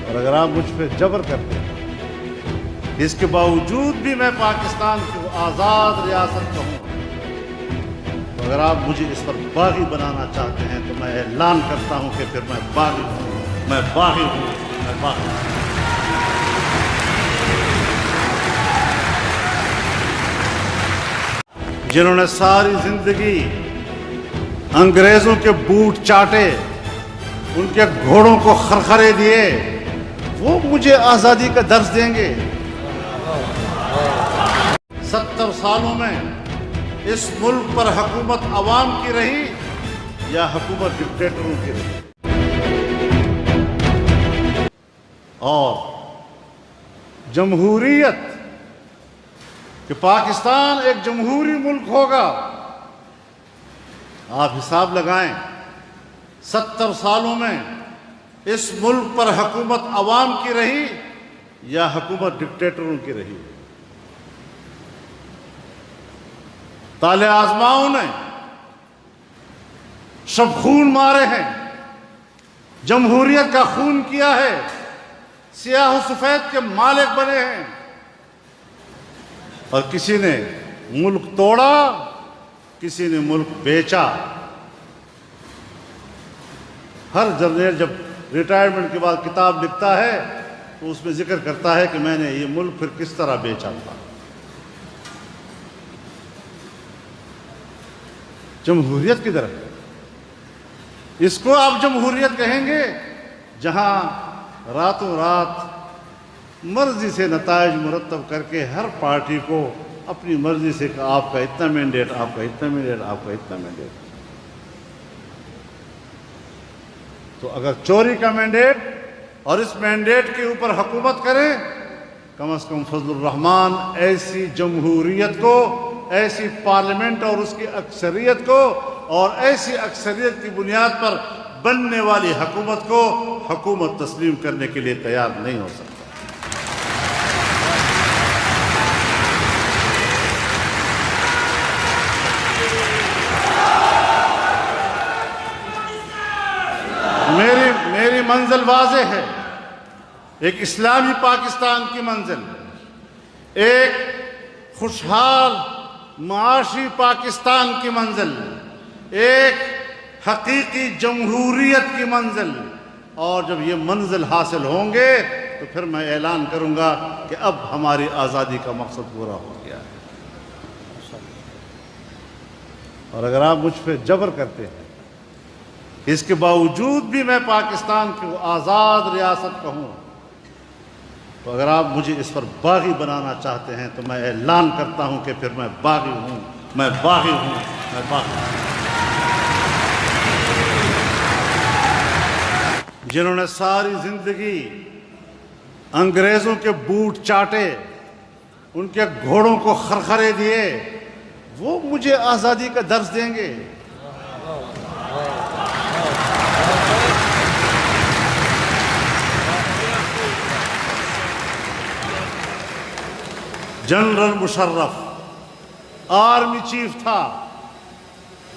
اور اگر آپ مجھ پہ جبر کرتے ہیں، اس کے باوجود بھی میں پاکستان کی آزاد ریاست کا ہوں، تو اگر آپ مجھے اس پر باغی بنانا چاہتے ہیں تو میں اعلان کرتا ہوں کہ پھر میں باغی ہوں، میں باغی ہوں، میں باغی ہوں۔ جنہوں نے ساری زندگی انگریزوں کے بوٹ چاٹے، ان کے گھوڑوں کو خرخرے دیے، وہ مجھے آزادی کا درس دیں گے؟ 70 سالوں میں اس ملک پر حکومت عوام کی رہی یا حکومت ڈکٹیٹروں کی رہی؟ اور جمہوریت، کہ پاکستان ایک جمہوری ملک ہوگا، آپ حساب لگائیں 70 سالوں میں اس ملک پر حکومت عوام کی رہی یا حکومت ڈکٹیٹروں کی رہی؟ طالع آزماؤں نے شب خون مارے ہیں، جمہوریت کا خون کیا ہے، سیاہ و سفید کے مالک بنے ہیں، اور کسی نے ملک توڑا، کسی نے ملک بیچا۔ ہر جرنیل جب ریٹائرمنٹ کے بعد کتاب لکھتا ہے تو اس میں ذکر کرتا ہے کہ میں نے یہ ملک پھر کس طرح بیچا تھا۔ جمہوریت کدھر ہے؟ اس کو آپ جمہوریت کہیں گے جہاں راتوں رات مرضی سے نتائج مرتب کر کے ہر پارٹی کو اپنی مرضی سے کہ آپ کا اتنا مینڈیٹ، آپ کا اتنا مینڈیٹ، آپ کا اتنا مینڈیٹ۔ تو اگر چوری کا مینڈیٹ اور اس مینڈیٹ کے اوپر حکومت کریں، کم از کم فضل الرحمان ایسی جمہوریت کو، ایسی پارلیمنٹ اور اس کی اکثریت کو، اور ایسی اکثریت کی بنیاد پر بننے والی حکومت کو حکومت تسلیم کرنے کے لیے تیار نہیں ہو سکتا۔ میری منزل واضح ہے، ایک اسلامی پاکستان کی منزل، ایک خوشحال معاشی پاکستان کی منزل، ایک حقیقی جمہوریت کی منزل۔ اور جب یہ منزل حاصل ہوں گے تو پھر میں اعلان کروں گا کہ اب ہماری آزادی کا مقصد پورا ہو گیا ہے۔ اور اگر آپ مجھ پہ جبر کرتے ہیں، اس کے باوجود بھی میں پاکستان کی آزاد ریاست کا ہوں، تو اگر آپ مجھے اس پر باغی بنانا چاہتے ہیں تو میں اعلان کرتا ہوں کہ پھر میں باغی ہوں، میں باغی ہوں، میں باغی ہوں۔ جنہوں نے ساری زندگی انگریزوں کے بوٹ چاٹے، ان کے گھوڑوں کو خرخرے دیے، وہ مجھے آزادی کا درس دیں گے؟ جنرل مشرف آرمی چیف تھا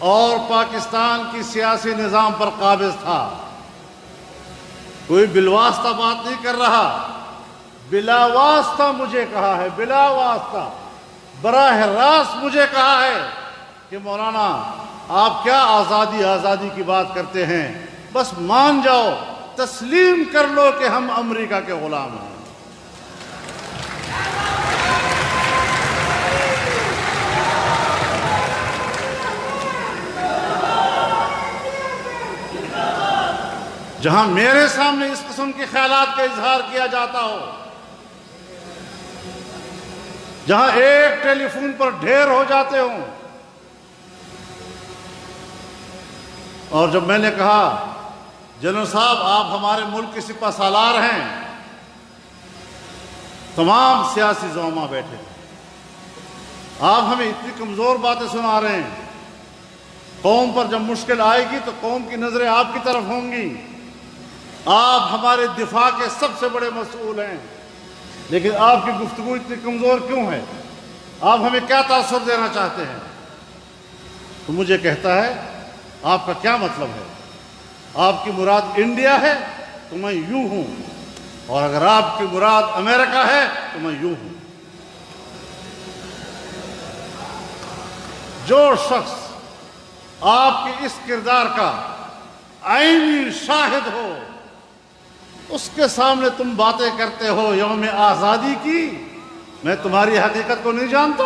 اور پاکستان کی سیاسی نظام پر قابض تھا۔ کوئی بالواسطہ بات نہیں کر رہا، بلا واسطہ مجھے کہا ہے، بلا واسطہ براہ راست مجھے کہا ہے کہ مولانا آپ کیا آزادی کی بات کرتے ہیں، بس مان جاؤ، تسلیم کر لو کہ ہم امریکہ کے غلام ہیں۔ جہاں میرے سامنے اس قسم کے خیالات کا اظہار کیا جاتا ہو، جہاں ایک ٹیلی فون پر ڈھیر ہو جاتے ہوں، اور جب میں نے کہا جنرل صاحب آپ ہمارے ملک کے سپہ سالار ہیں، تمام سیاسی زعما بیٹھے، آپ ہمیں اتنی کمزور باتیں سنا رہے ہیں، قوم پر جب مشکل آئے گی تو قوم کی نظریں آپ کی طرف ہوں گی، آپ ہمارے دفاع کے سب سے بڑے مسئول ہیں، لیکن آپ کی گفتگو اتنی کمزور کیوں ہے؟ آپ ہمیں کیا تاثر دینا چاہتے ہیں؟ تو مجھے کہتا ہے آپ کا کیا مطلب ہے؟ آپ کی مراد انڈیا ہے تو میں یوں ہوں، اور اگر آپ کی مراد امریکہ ہے تو میں یوں ہوں. جو شخص آپ کے اس کردار کا عینی شاہد ہو، اس کے سامنے تم باتیں کرتے ہو یوم آزادی کی، میں تمہاری حقیقت کو نہیں جانتا.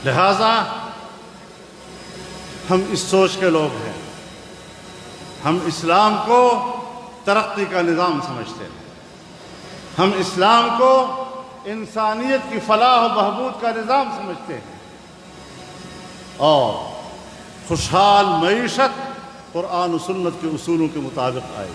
لہذا ہم اس سوچ کے لوگ ہیں. ہم اسلام کو ترقی کا نظام سمجھتے ہیں. ہم اسلام کو انسانیت کی فلاح و بہبود کا نظام سمجھتے ہیں. اور خوشحال معیشت قرآن و سنت کے اصولوں کے مطابق آئے.